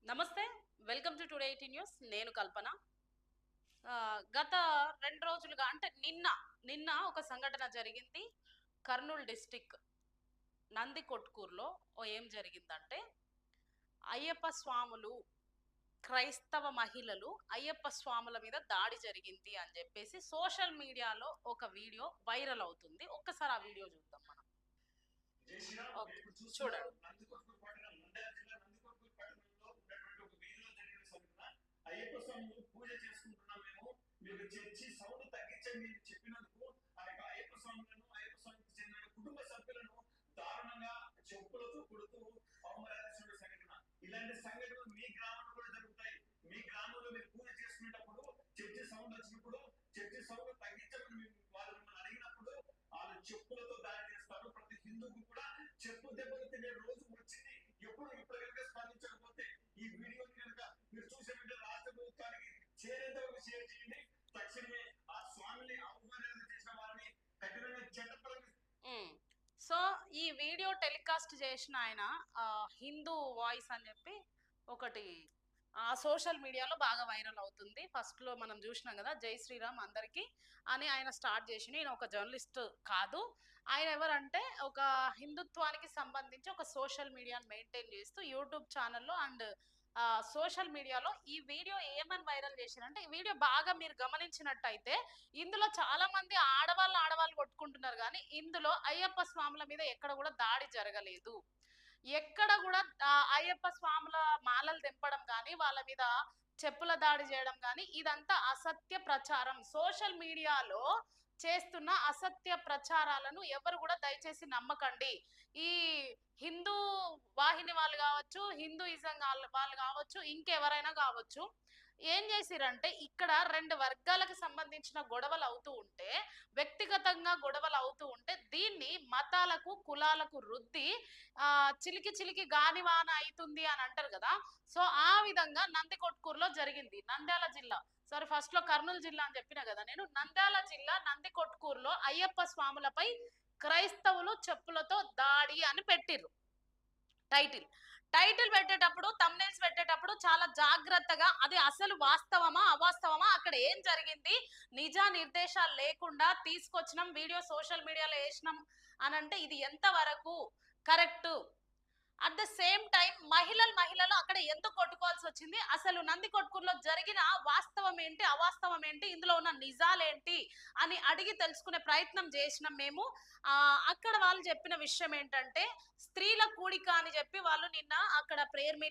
నమస్తే. Welcome to today 18 news. నేను కల్పన. గత 2 రోజులుగా అంటే నిన్న ఒక సంఘటన జరిగింది. కర్నూలు డిస్ట్రిక్ట్ నందికొట్కూరులో ఏం జరిగిందంటే, అయ్యప్ప స్వాములు, క్రైస్తవ మహిళలు అయ్యప్ప స్వాముల మీద దాడి జరిగింది అని జెప్పేసి సోషల్ మీడియాలో ఒక వీడియో వైరల్ అవుతుంది. ఒక్కసారి ఆ వీడియో చూద్దాం మనం. జై శ్రీరామ్. ఓకే. ఇప్పుడు చూస్తున్నారు చూడండి. నందికొట్కూరు పట్టణం, నంద్యాల జిల్లా నందికొట్కూరు పట్టణంలో ఉన్నటువంటి ఒక వీధిలో జరిగిన సంఘటన. అయ్యప్ప స్వామి పూజ చేసుకుంటున్నాం మేము, మీరు చర్చి సౌండ్ తగ్గించండి అని చెప్పినందుకు ఆ యొక్క అయ్యప్ప స్వామికి చెందిన కుటుంబ సభ్యులను దారుణంగా చెప్పులతో కొడుతూ అవమర్యాదించిన సంఘటన. ఇలాంటి సంఘటనలు మీ గ్రామంలో కూడా జరుగుతాయి. మీ గ్రామంలో మీరు పూజ చేసుకునేటప్పుడు చర్చి సౌండ్ వచ్చినప్పుడు చర్చి సౌండ్ తగ్గించమని వాళ్ళు మిమ్మల్ని అడిగినప్పుడు వాళ్ళు చెప్పులతో దాడి చేస్తారు. ప్రతి హిందువుకు కూడా చెప్పు దెబ్బలు తినే రోజు వచ్చింది. ఇప్పుడు కనుక స్పందించకపోతే ఈ వీడియోని కనుక మీరు చూసే వెంటనే రాష్ట్ర ప్రభుత్వానికి చేరేంత వరకు షేర్ చేయండి. తక్షణమే ఆ స్వామిని అవమానం చేసిన వారిని కఠినంగా చట్టపరంగా. సో ఈ వీడియో టెలికాస్ట్ చేసిన ఆయన హిందూ వాయిస్ అని చెప్పి ఒకటి ఆ సోషల్ మీడియాలో బాగా వైరల్ అవుతుంది. ఫస్ట్ లో మనం చూసినాం కదా, జై శ్రీరామ్ అందరికి అని ఆయన స్టార్ట్ చేసిన. ఈయన ఒక జర్నలిస్ట్ కాదు. ఆయన ఎవరంటే ఒక హిందుత్వానికి సంబంధించి ఒక సోషల్ మీడియాని మెయింటైన్ చేస్తూ యూట్యూబ్ ఛానల్లో అండ్ సోషల్ మీడియాలో ఈ వీడియో ఏమని వైరల్ చేశారంటే, ఈ వీడియో బాగా మీరు గమనించినట్టయితే ఇందులో చాలా మంది ఆడవాళ్ళు కొట్టుకుంటున్నారు, కానీ ఇందులో అయ్యప్ప స్వాముల మీద ఎక్కడ కూడా దాడి జరగలేదు. ఎక్కడ కూడా అయ్యప్ప స్వాముల మాలలు తెంపడం కానీ, వాళ్ళ మీద చెప్పుల దాడి చేయడం కానీ, ఇదంతా అసత్య ప్రచారం. సోషల్ మీడియాలో చేస్తున్న అసత్య ప్రచారాలను ఎవరు కూడా దయచేసి నమ్మకండి. ఈ హిందూ వాహిని వాళ్ళు కావచ్చు, హిందూయిజం వాళ్ళు కావచ్చు, ఇంకెవరైనా కావచ్చు, ఏం చేసిరంటే ఇక్కడ రెండు వర్గాలకు సంబంధించిన గొడవలు అవుతూ ఉంటే, వ్యక్తిగతంగా గొడవలు అవుతూ ఉంటే, దీన్ని మతాలకు కులాలకు రుద్ది చిలికి చిలికి గానివాన అవుతుంది అని అంటారు కదా. సో ఆ విధంగా నందికొట్కూరులో జరిగింది. నంద్యాల జిల్లా, సారీ ఫస్ట్ లో కర్నూలు జిల్లా అని చెప్పిన కదా నేను. నంద్యాల జిల్లా నందికొట్కూరులో అయ్యప్ప స్వాములపై క్రైస్తవులు చెప్పులతో దాడి అని పెట్టిర్రు టైటిల్. టైటిల్ పెట్టేటప్పుడు, తమ్నైల్స్ పెట్టేటప్పుడు చాలా జాగ్రత్తగా అది అసలు వాస్తవమా అవాస్తవమా, అక్కడ ఏం జరిగింది, నిజా నిర్దేశాలు లేకుండా తీసుకొచ్చినాం, వీడియో సోషల్ మీడియాలో వేసినాం అని అంటే ఇది ఎంత వరకు correct. At the same time మహిళలు అక్కడ ఎందుకు కొట్టుకోవాల్సి వచ్చింది, అసలు నందికొట్కూరులో జరిగిన వాస్తవం ఏంటి అవాస్తవం ఏంటి, ఇందులో ఉన్న నిజాలేంటి అని అడిగి తెలుసుకునే ప్రయత్నం చేసినాం మేము. అక్కడ వాళ్ళు చెప్పిన విషయం ఏంటంటే, స్త్రీల కూడిక అని చెప్పి వాళ్ళు నిన్న అక్కడ ప్రేయర్